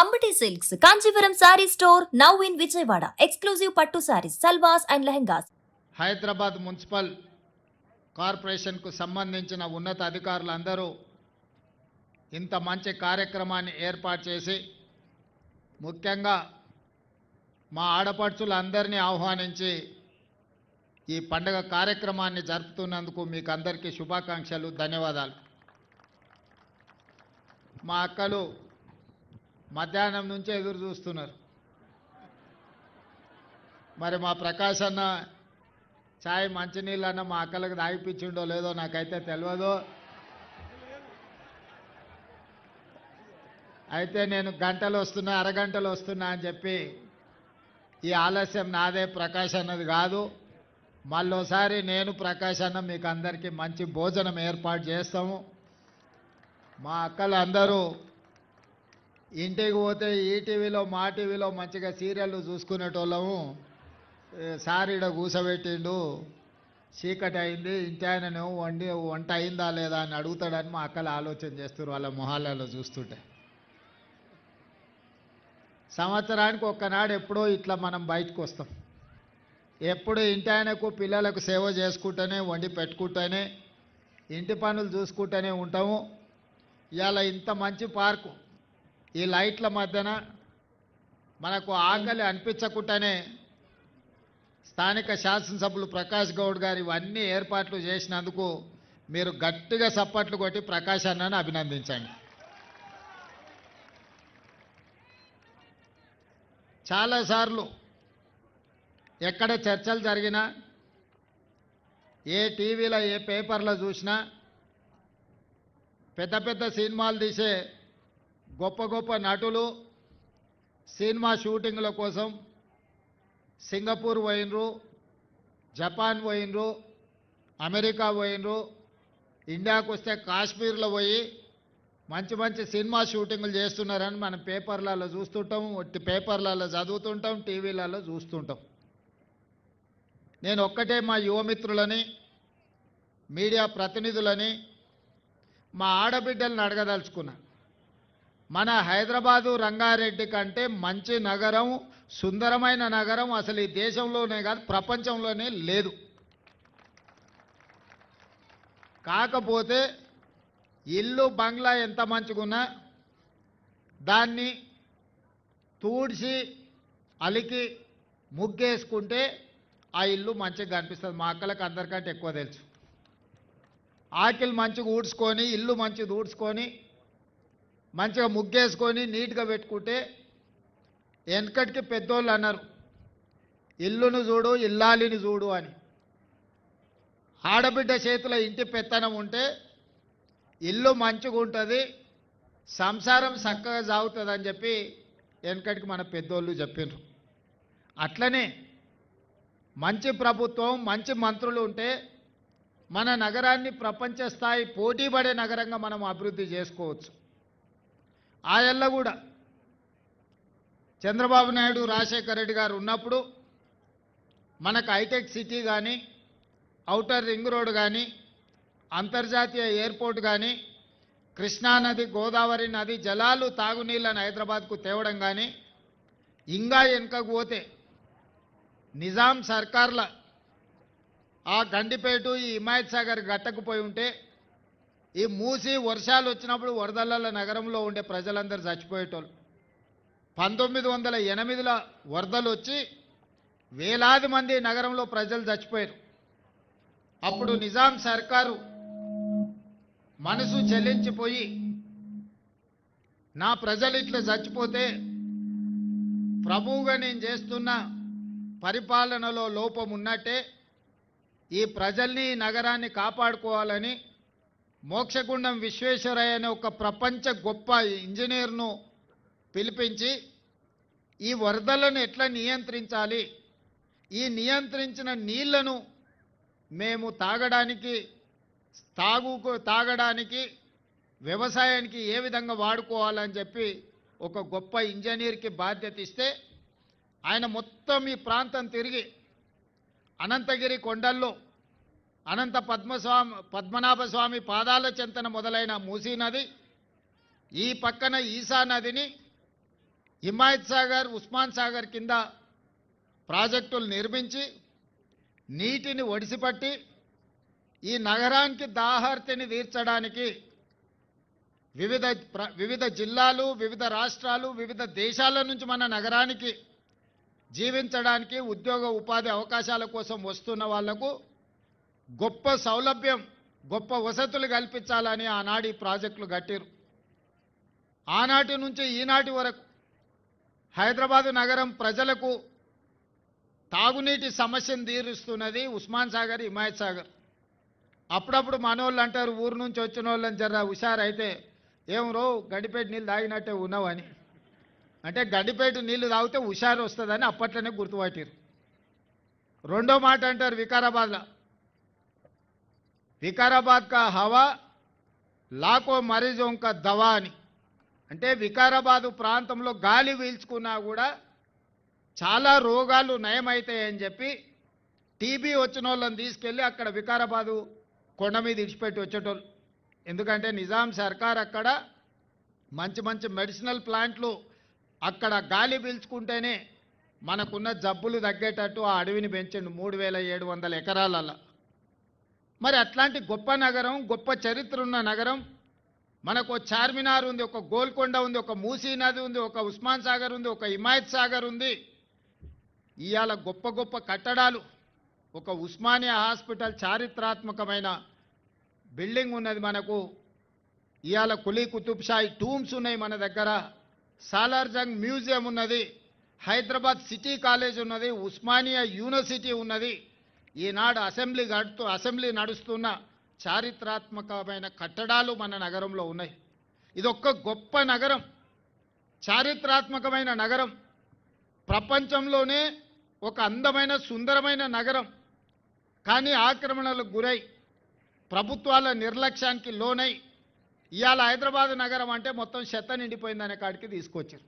Ambati Silks, Kanchipuram Saree Store, now in Vijayawada. Exclusive Pattu Sarees, Salwas and Lehengas. Hyderabad municipal కార్పొరేషన్కు సంబంధించిన ఉన్నత అధికారులందరూ ఇంత మంచి కార్యక్రమాన్ని ఏర్పాటు చేసి ముఖ్యంగా మా ఆడపడుచులందరినీ ఆహ్వానించి ఈ పండుగ కార్యక్రమాన్ని జరుపుతున్నందుకు మీకు అందరికీ శుభాకాంక్షలు, ధన్యవాదాలు. మా అక్కలు మధ్యాహ్నం నుంచే ఎదురు చూస్తున్నారు. మరి మా ప్రకాష్ అన్న చాయ్ మంచినీళ్ళన్న మా అక్కలకు తాగిపించిండో లేదో నాకైతే తెలియదు. అయితే నేను గంటలు వస్తున్నా, అరగంటలు వస్తున్నా అని చెప్పి ఈ ఆలస్యం నాదే, ప్రకాష్ అన్నది కాదు. మళ్ళోసారి నేను ప్రకాష్ అన్న మీకు అందరికీ మంచి భోజనం ఏర్పాటు చేస్తాము. మా అక్కలు అందరూ ఇంటికి పోతే ఈటీవీలో మా టీవీలో మంచిగా సీరియళ్ళు చూసుకునేటోళ్ళము. సారీడ కూసబెట్టిండు, చీకటి అయింది, ఇంటి ఆయనను వంట అయిందా లేదా అని అడుగుతాడని మా అక్కలు ఆలోచన చేస్తారు వాళ్ళ మొహాలలో చూస్తుంటే. సంవత్సరానికి ఒక్కనాడు ఎప్పుడో ఇట్లా మనం బయటకు వస్తాం. ఎప్పుడు ఇంటి ఆయనకు పిల్లలకు సేవ చేసుకుంటూనే, వండి పెట్టుకుంటూనే, ఇంటి పనులు చూసుకుంటూనే ఉంటాము. ఇవాళ ఇంత మంచి పార్కు, ఈ లైట్ల మధ్యన మనకు ఆకలి అనిపించకుండానే స్థానిక శాసనసభ్యులు ప్రకాష్ గౌడ్ గారు ఇవన్నీ ఏర్పాట్లు చేసినందుకు మీరు గట్టిగా చప్పట్లు కొట్టి ప్రకాష్ అన్నను అభినందించండి. చాలాసార్లు ఎక్కడ చర్చలు జరిగినా, ఏ టీవీలో ఏ పేపర్లో చూసినా పెద్ద పెద్ద సినిమాలు తీసే గొప్ప గొప్ప నటులు సినిమా షూటింగ్ల కోసం సింగపూర్ పోయినరు, జపాన్ పోయినరు, అమెరికా పోయినరు, ఇండియాకు వస్తే కాశ్మీర్లో పోయి మంచి మంచి సినిమా షూటింగ్లు చేస్తున్నారని మనం పేపర్లలో చూస్తుంటాం, పేపర్లలో చదువుతుంటాం, టీవీలలో చూస్తుంటాం. నేను ఒక్కటే మా యువమిత్రులని, మీడియా ప్రతినిధులని, మా ఆడబిడ్డలను అడగదలుచుకున్నా. మన హైదరాబాదు రంగారెడ్డి కంటే మంచి నగరం, సుందరమైన నగరం అసలు ఈ దేశంలోనే కాదు ప్రపంచంలోనే లేదు. కాకపోతే ఇల్లు బంగ్లా ఎంత మంచిగున్నా దాన్ని తూడ్చి అలికి ముగ్గేసుకుంటే ఆ ఇల్లు మంచిగా కనిపిస్తుంది. మా అక్కలకు అందరికంటే ఎక్కువ తెలుసు. ఆకిలు మంచిగా ఊడ్చుకొని, ఇల్లు మంచిగా ఊడ్చుకొని, మంచిగా ముగ్గేసుకొని నీట్గా పెట్టుకుంటే, వెనకటికి పెద్దోళ్ళు అన్నారు ఇల్లును చూడు ఇల్లాలిని చూడు అని. ఆడబిడ్డ చేతిలో ఇంటి పెత్తనం ఉంటే ఇల్లు మంచిగా ఉంటుంది, సంసారం చక్కగా సాగుతుంది అని చెప్పి వెనకటికి మన పెద్దోళ్ళు చెప్పినారు. అట్లనే మంచి ప్రభుత్వం, మంచి మంత్రులు ఉంటే మన నగరాన్ని ప్రపంచ స్థాయి పోటీపడే నగరంగా మనం అభివృద్ధి చేసుకోవచ్చు. ఆయల్ల కూడా చంద్రబాబు నాయుడు, రాజశేఖర రెడ్డి గారు ఉన్నప్పుడు మనకు హైటెక్ సిటీ కానీ, ఔటర్ రింగ్ రోడ్ కానీ, అంతర్జాతీయ ఎయిర్పోర్ట్ కానీ, కృష్ణానది, గోదావరి నది జలాలు తాగునీళ్ళని హైదరాబాద్కు తేవడం కానీ, ఇంకా వెనుకకు పోతే నిజాం సర్కార్ల ఆ గండిపేట, ఈ హిమాయత్ సాగర్ గట్టకుపోయి ఉంటే ఈ మూసి వర్షాలు వచ్చినప్పుడు వరదల నగరంలో ఉండే ప్రజలందరూ చచ్చిపోయేటోళ్ళు. 1908లో వరదలు వచ్చి వేలాది మంది నగరంలో ప్రజలు చచ్చిపోయారు. అప్పుడు నిజాం సర్కారు మనసు చెల్లించిపోయి నా ప్రజలు ఇట్లా చచ్చిపోతే ప్రభువుగా నేను చేస్తున్న పరిపాలనలో లోపం ఉన్నట్టే, ఈ ప్రజల్ని, నగరాన్ని కాపాడుకోవాలని మోక్షగుండం విశ్వేశ్వరయ్య అనే ఒక ప్రపంచ గొప్ప ఇంజనీర్ను పిలిపించి ఈ వరదలను ఎట్లా నియంత్రించాలి, ఈ నియంత్రించిన నీళ్లను మేము తాగడానికి వ్యవసాయానికి ఏ విధంగా వాడుకోవాలని చెప్పి ఒక గొప్ప ఇంజనీర్కి బాధ్యత ఇస్తే ఆయన మొత్తం ఈ ప్రాంతం తిరిగి అనంతగిరి కొండల్లో అనంత పద్మనాభ స్వామి పాదాల చెంతన మొదలైన మూసీ నది, ఈ పక్కన ఈసా నదిని హిమాయత్ సాగర్, ఉస్మాన్ సాగర్ కింద ప్రాజెక్టులు నిర్మించి నీటిని ఒడిసిపట్టి ఈ నగరానికి దాహార్తిని తీర్చడానికి వివిధ జిల్లాలు, వివిధ రాష్ట్రాలు, వివిధ దేశాల నుంచి మన నగరానికి జీవించడానికి, ఉద్యోగ ఉపాధి అవకాశాల కోసం వస్తున్న వాళ్లకు గొప్ప సౌలభ్యం, గొప్ప వసతులు కల్పించాలని ఆనాడు ఈ ప్రాజెక్టులు కట్టారు. ఆనాటి నుంచి ఈనాటి వరకు హైదరాబాదు నగరం ప్రజలకు తాగునీటి సమస్యను తీరుస్తున్నది ఉస్మాన్ సాగర్, హిమాయత్ సాగర్. అప్పుడప్పుడు మనోళ్ళు అంటారు, ఊరు నుంచి వచ్చిన వాళ్ళని జర హుషారైతే ఏం రో గండిపేట నీళ్ళు తాగినట్టే ఉన్నావని. అంటే గండిపేట నీళ్లు తాగితే హుషారు వస్తుందని అప్పట్లోనే గుర్తుపట్టారు. రెండో మాట అంటారు వికారాబాద్లో, వికారాబాద్ కా హవా లాకో మరీజోం కా దవా అని. అంటే వికారాబాదు ప్రాంతంలో గాలి పీల్చుకున్నా కూడా చాలా రోగాలు నయమవుతాయని చెప్పి టీబీ వచ్చిన వాళ్ళని తీసుకెళ్ళి అక్కడ వికారాబాదు కొండ మీద ఇడిచిపెట్టి వచ్చేటోళ్ళు. ఎందుకంటే నిజాం సర్కార్ అక్కడ మంచి మంచి మెడిసినల్ ప్లాంట్లు అక్కడ గాలి పీల్చుకుంటేనే మనకున్న జబ్బులు తగ్గేటట్టు ఆ అడవిని పెంచండు 3700 ఎకరాలలో. మరి అట్లాంటి గొప్ప నగరం, గొప్ప చరిత్ర ఉన్న నగరం, మనకు చార్మినార్ ఉంది, ఒక గోల్కొండ ఉంది, ఒక మూసీ నది ఉంది, ఒక ఉస్మాన్ సాగర్ ఉంది, ఒక హిమాయత్ సాగర్ ఉంది. ఇవాళ గొప్ప గొప్ప కట్టడాలు, ఒక ఉస్మానియా హాస్పిటల్ చారిత్రాత్మకమైన బిల్డింగ్ ఉన్నది మనకు. ఇవాళ కులీ కుతుబ్షాహీ టూమ్స్ ఉన్నాయి మన దగ్గర, సాలార్జంగ్ మ్యూజియం ఉన్నది, హైదరాబాద్ సిటీ కాలేజ్ ఉన్నది, ఉస్మానియా యూనివర్సిటీ ఉన్నది. ఈనాడు అసెంబ్లీ నడుస్తున్న చారిత్రాత్మకమైన కట్టడాలు మన నగరంలో ఉన్నాయి. ఇదొక్క గొప్ప నగరం, చారిత్రాత్మకమైన నగరం, ప్రపంచంలోనే ఒక అందమైన సుందరమైన నగరం. కానీ ఆక్రమణలకు గురై ప్రభుత్వాల నిర్లక్ష్యానికి లోనై ఇవాళ హైదరాబాద్ నగరం అంటే మొత్తం చెత్త నిండిపోయిందనే కాడికి తీసుకొచ్చారు.